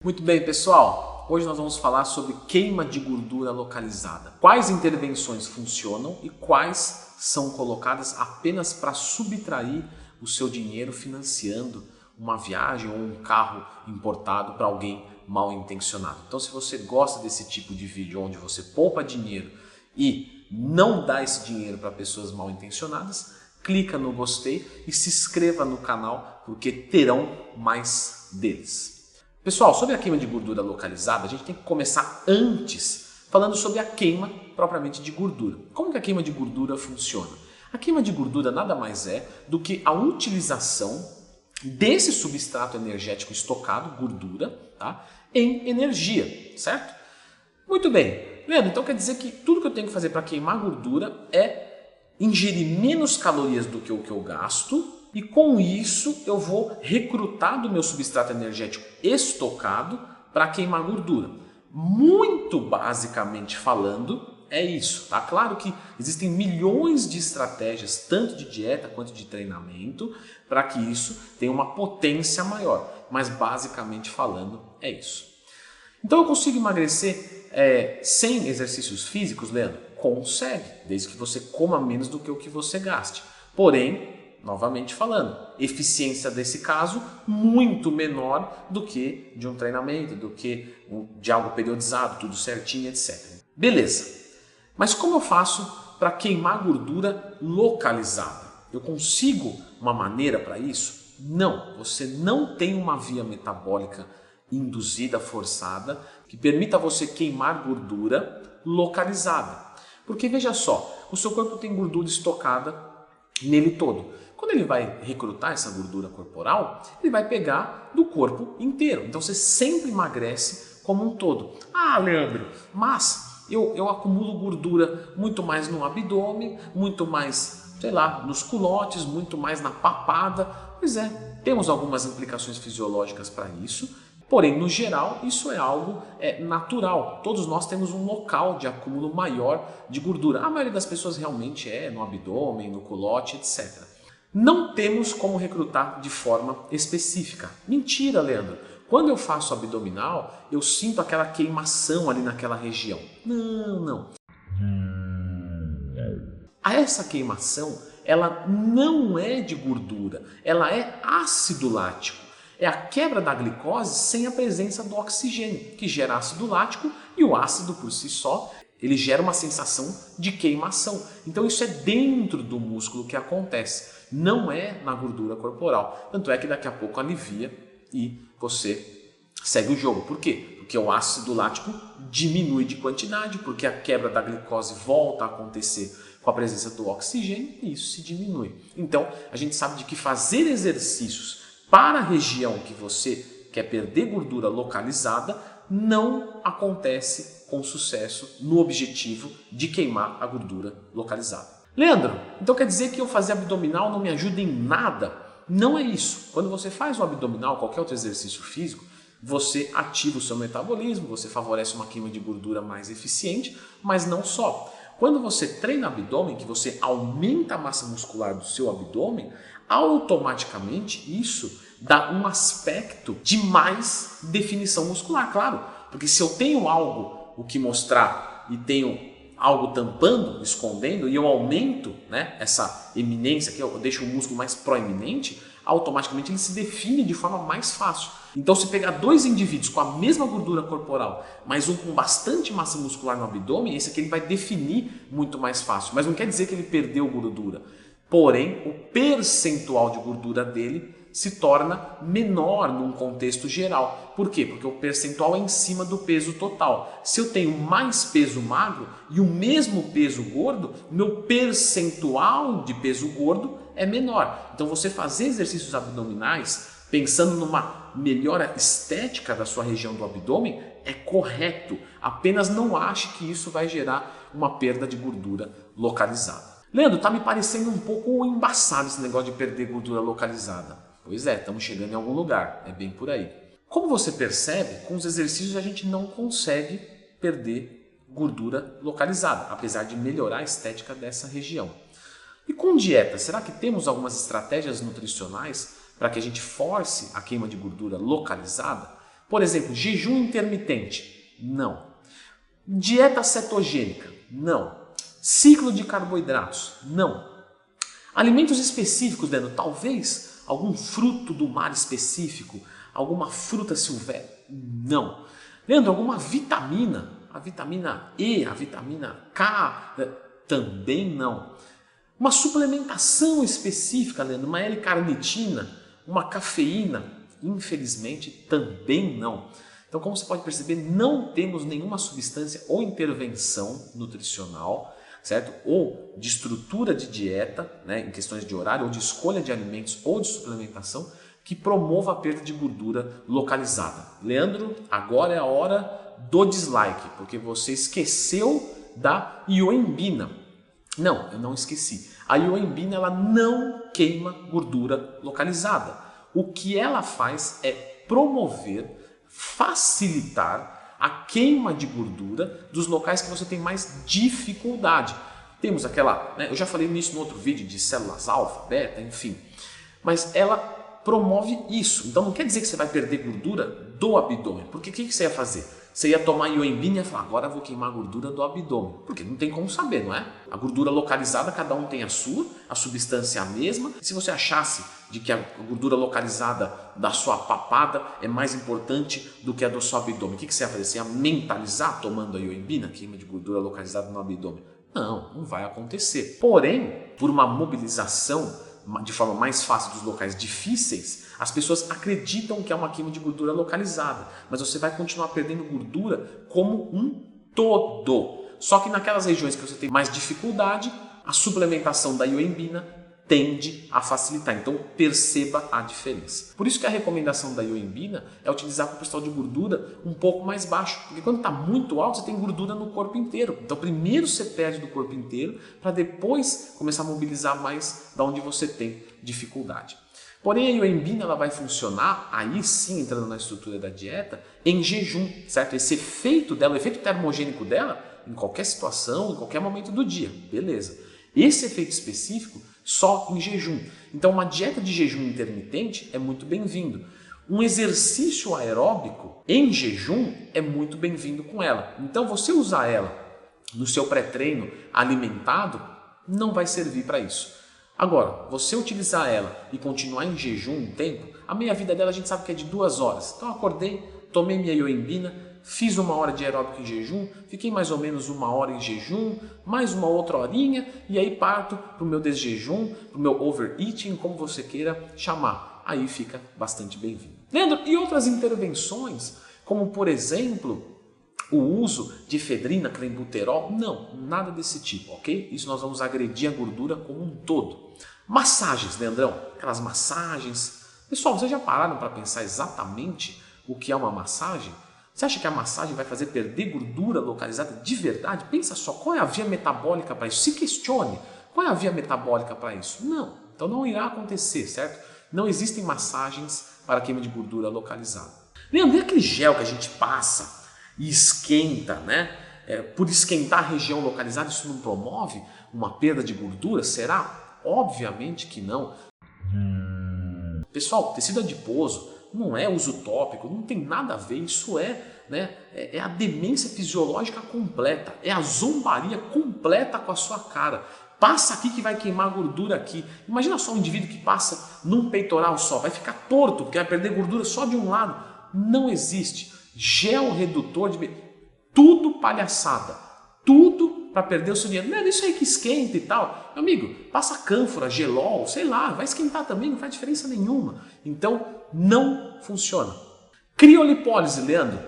Muito bem, pessoal. Hoje nós vamos falar sobre queima de gordura localizada. Quais intervenções funcionam e quais são colocadas apenas para subtrair o seu dinheiro financiando uma viagem ou um carro importado para alguém mal intencionado. Então, se você gosta desse tipo de vídeo onde você poupa dinheiro e não dá esse dinheiro para pessoas mal intencionadas, clica no gostei e se inscreva no canal porque terão mais deles. Pessoal, sobre a queima de gordura localizada, a gente tem que começar antes falando sobre a queima propriamente de gordura. Como que a queima de gordura funciona? A queima de gordura nada mais é do que a utilização desse substrato energético estocado, gordura, tá, em energia, certo? Muito bem. Leandro, então quer dizer que tudo que eu tenho que fazer para queimar gordura é ingerir menos calorias do que o que eu gasto, e com isso eu vou recrutar do meu substrato energético estocado para queimar gordura. Muito basicamente falando, é isso, tá? Claro que existem milhões de estratégias, tanto de dieta quanto de treinamento, para que isso tenha uma potência maior. Mas basicamente falando, é isso. Então eu consigo emagrecer sem exercícios físicos, Leandro? Consegue, desde que você coma menos do que o que você gaste. Porém, novamente falando, eficiência desse caso muito menor do que de um treinamento, do que de algo periodizado, tudo certinho, etc. Beleza, mas como eu faço para queimar gordura localizada? Eu consigo uma maneira para isso? Não, você não tem uma via metabólica induzida, forçada, que permita você queimar gordura localizada. Porque veja só, o seu corpo tem gordura estocada nele todo. Quando ele vai recrutar essa gordura corporal, ele vai pegar do corpo inteiro. Então você sempre emagrece como um todo. Ah, Leandro, mas eu acumulo gordura muito mais no abdômen, muito mais, sei lá, nos culotes, muito mais na papada. Pois é, temos algumas implicações fisiológicas para isso. Porém, no geral, isso é algo natural. Todos nós temos um local de acúmulo maior de gordura. A maioria das pessoas realmente é no abdômen, no culote, etc. Não temos como recrutar de forma específica. Mentira, Leandro. Quando eu faço abdominal, eu sinto aquela queimação ali naquela região. Não. Essa queimação, ela não é de gordura, ela é ácido lático. É a quebra da glicose sem a presença do oxigênio, que gera ácido lático, e o ácido por si só, ele gera uma sensação de queimação. Então isso é dentro do músculo que acontece, não é na gordura corporal. Tanto é que daqui a pouco alivia e você segue o jogo. Por quê? Porque o ácido lático diminui de quantidade, porque a quebra da glicose volta a acontecer com a presença do oxigênio e isso se diminui. Então a gente sabe de que fazer exercícios para a região que você quer perder gordura localizada não acontece com sucesso no objetivo de queimar a gordura localizada. Leandro, então quer dizer que eu fazer abdominal não me ajuda em nada? Não é isso. Quando você faz um abdominal, qualquer outro exercício físico, você ativa o seu metabolismo, você favorece uma queima de gordura mais eficiente, mas não só. Quando você treina abdômen, que você aumenta a massa muscular do seu abdômen, automaticamente isso dá um aspecto de mais definição muscular, claro. Porque se eu tenho algo o que mostrar e tenho algo tampando, escondendo, e eu aumento, né, essa eminência, que eu deixo o músculo mais proeminente, automaticamente ele se define de forma mais fácil. Então, se pegar dois indivíduos com a mesma gordura corporal, mas um com bastante massa muscular no abdômen, esse aqui ele vai definir muito mais fácil. Mas não quer dizer que ele perdeu gordura. Porém, o percentual de gordura dele se torna menor num contexto geral. Por quê? Porque o percentual é em cima do peso total. Se eu tenho mais peso magro e o mesmo peso gordo, meu percentual de peso gordo é menor. Então, você fazer exercícios abdominais pensando numa melhora estética da sua região do abdômen é correto. Apenas não ache que isso vai gerar uma perda de gordura localizada. Leandro, tá me parecendo um pouco embaçado esse negócio de perder gordura localizada. Pois é, estamos chegando em algum lugar, é bem por aí. Como você percebe, com os exercícios a gente não consegue perder gordura localizada, apesar de melhorar a estética dessa região. E com dieta, será que temos algumas estratégias nutricionais para que a gente force a queima de gordura localizada? Por exemplo, jejum intermitente? Não. Dieta cetogênica? Não. Ciclo de carboidratos? Não. Alimentos específicos, Leandro? Talvez algum fruto do mar específico, alguma fruta silvestre? Não. Leandro, alguma vitamina? A vitamina E, a vitamina K? Também não. Uma suplementação específica, Leandro? Uma L-carnitina? Uma cafeína? Infelizmente, também não. Então, como você pode perceber, não temos nenhuma substância ou intervenção nutricional, certo? Ou de estrutura de dieta, né, em questões de horário, ou de escolha de alimentos ou de suplementação, que promova a perda de gordura localizada. Leandro, agora é a hora do dislike, porque você esqueceu da ioimbina. Não, eu não esqueci. A ioimbina ela não queima gordura localizada. O que ela faz é promover, facilitar a queima de gordura dos locais que você tem mais dificuldade. Temos aquela, né, eu já falei nisso no outro vídeo, de células alfa, beta, enfim. Mas ela promove isso. Então não quer dizer que você vai perder gordura do abdômen. Porque o que você ia fazer? Você ia tomar ioimbina e ia falar, agora eu vou queimar a gordura do abdômen. Porque não tem como saber, não é? A gordura localizada, cada um tem a sua, a substância é a mesma. E se você achasse de que a gordura localizada da sua papada é mais importante do que a do seu abdômen, o que você ia fazer? Você ia mentalizar tomando a ioimbina, queima de gordura localizada no abdômen? Não, não vai acontecer. Porém, por uma mobilização de forma mais fácil dos locais difíceis, as pessoas acreditam que é uma queima de gordura localizada, mas você vai continuar perdendo gordura como um todo. Só que naquelas regiões que você tem mais dificuldade, a suplementação da ioimbina tende a facilitar. Então perceba a diferença. Por isso que a recomendação da ioimbina é utilizar com o percentual de gordura um pouco mais baixo, porque quando está muito alto você tem gordura no corpo inteiro. Então primeiro você perde do corpo inteiro para depois começar a mobilizar mais da onde você tem dificuldade. Porém a ioimbina ela vai funcionar, aí sim entrando na estrutura da dieta, em jejum, certo? Esse efeito dela, o efeito termogênico dela, em qualquer situação, em qualquer momento do dia, beleza. Esse efeito específico só em jejum. Então uma dieta de jejum intermitente é muito bem-vindo. Um exercício aeróbico em jejum é muito bem-vindo com ela. Então você usar ela no seu pré-treino alimentado não vai servir para isso. Agora, você utilizar ela e continuar em jejum um tempo, a meia-vida dela a gente sabe que é de 2 horas. Então eu acordei, tomei minha ioimbina, fiz 1 hora de aeróbico em jejum, fiquei mais ou menos 1 hora em jejum, mais uma outra horinha e aí parto para o meu desjejum, para o meu overeating, como você queira chamar. Aí fica bastante bem-vindo. Leandro, e outras intervenções, como por exemplo o uso de efedrina, clenbuterol? Não, nada desse tipo, ok? Isso nós vamos agredir a gordura como um todo. Massagens, Leandrão, aquelas massagens. Pessoal, vocês já pararam para pensar exatamente o que é uma massagem? Você acha que a massagem vai fazer perder gordura localizada de verdade? Pensa só, qual é a via metabólica para isso? Se questione, qual é a via metabólica para isso? Não, então não irá acontecer, certo? Não existem massagens para queima de gordura localizada. Leandro, e aquele gel que a gente passa e esquenta, né? Por esquentar a região localizada, isso não promove uma perda de gordura? Será? Obviamente que não. Pessoal, tecido adiposo não é uso tópico, não tem nada a ver, isso é a demência fisiológica completa, é a zombaria completa com a sua cara. Passa aqui que vai queimar a gordura aqui. Imagina só um indivíduo que passa num peitoral só, vai ficar torto porque vai perder gordura só de um lado. Não existe. Gel redutor de... Tudo palhaçada, tudo para perder o seu dinheiro. Não é isso aí que esquenta e tal. Meu amigo, passa cânfora, gelol, sei lá, vai esquentar também, não faz diferença nenhuma. Então, não funciona. Criolipólise, Leandro.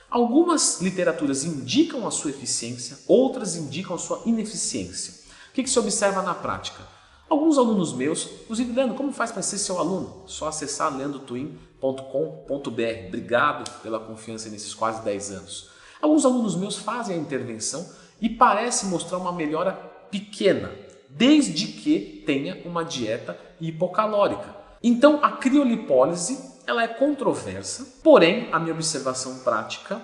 Algumas literaturas indicam a sua eficiência, outras indicam a sua ineficiência. O que se observa na prática? Alguns alunos meus, inclusive, Leandro, como faz para ser seu aluno? Só acessar leandrotwin.com.br. Obrigado pela confiança nesses quase 10 anos. Alguns alunos meus fazem a intervenção e parece mostrar uma melhora pequena, desde que tenha uma dieta hipocalórica. Então a criolipólise ela é controversa, porém a minha observação prática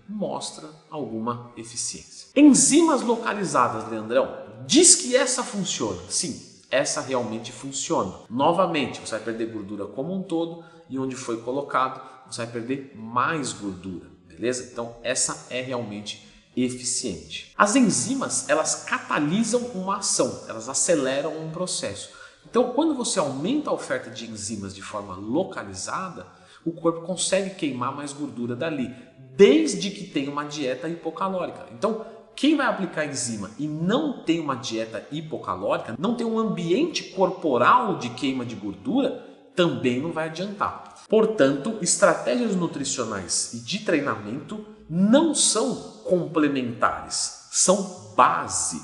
mostra alguma eficiência. Enzimas localizadas, Leandrão, diz que essa funciona. Sim, essa realmente funciona. Novamente, você vai perder gordura como um todo e onde foi colocado você vai perder mais gordura, beleza? Então essa é realmente eficiente. As enzimas, elas catalisam uma ação, elas aceleram um processo. Então quando você aumenta a oferta de enzimas de forma localizada, o corpo consegue queimar mais gordura dali, desde que tenha uma dieta hipocalórica. Então, quem vai aplicar enzima e não tem uma dieta hipocalórica, não tem um ambiente corporal de queima de gordura, também não vai adiantar. Portanto, estratégias nutricionais e de treinamento não são complementares, são base.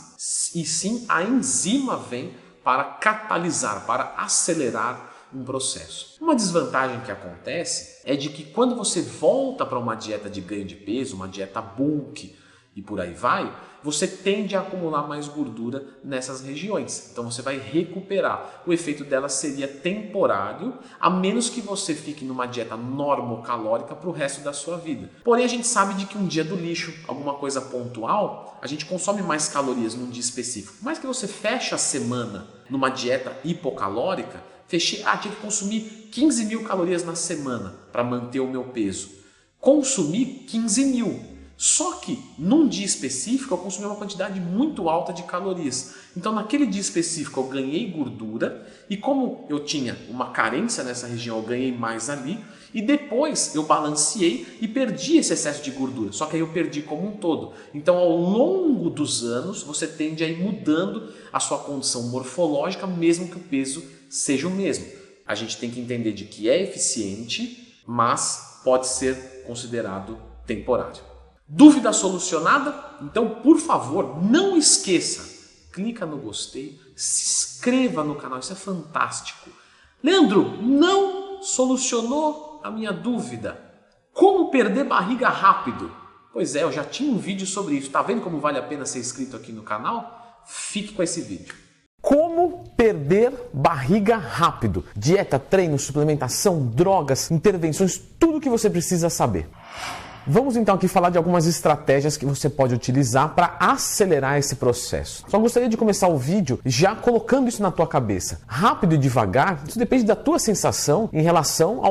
E sim, a enzima vem para catalisar, para acelerar um processo. Uma desvantagem que acontece é de que quando você volta para uma dieta de ganho de peso, uma dieta bulk e por aí vai, você tende a acumular mais gordura nessas regiões. Então você vai recuperar. O efeito dela seria temporário, a menos que você fique numa dieta normocalórica para o resto da sua vida. Porém, a gente sabe de que um dia do lixo, alguma coisa pontual, a gente consome mais calorias num dia específico. Mas que você fecha a semana numa dieta hipocalórica, tinha que consumir 15 mil calorias na semana para manter o meu peso. Consumi 15 mil. Só que num dia específico eu consumi uma quantidade muito alta de calorias. Então naquele dia específico eu ganhei gordura e como eu tinha uma carência nessa região, eu ganhei mais ali e depois eu balanceei e perdi esse excesso de gordura. Só que aí eu perdi como um todo. Então ao longo dos anos você tende a ir mudando a sua condição morfológica mesmo que o peso seja o mesmo. A gente tem que entender de que é eficiente, mas pode ser considerado temporário. Dúvida solucionada? Então, por favor, não esqueça, clica no gostei, se inscreva no canal, isso é fantástico. Leandro, não solucionou a minha dúvida. Como perder barriga rápido? Pois é, eu já tinha um vídeo sobre isso. Tá vendo como vale a pena ser inscrito aqui no canal? Fique com esse vídeo. Como perder barriga rápido? Dieta, treino, suplementação, drogas, intervenções, tudo o que você precisa saber. Vamos então aqui falar de algumas estratégias que você pode utilizar para acelerar esse processo. Só gostaria de começar o vídeo já colocando isso na tua cabeça. Rápido e devagar, isso depende da tua sensação em relação ao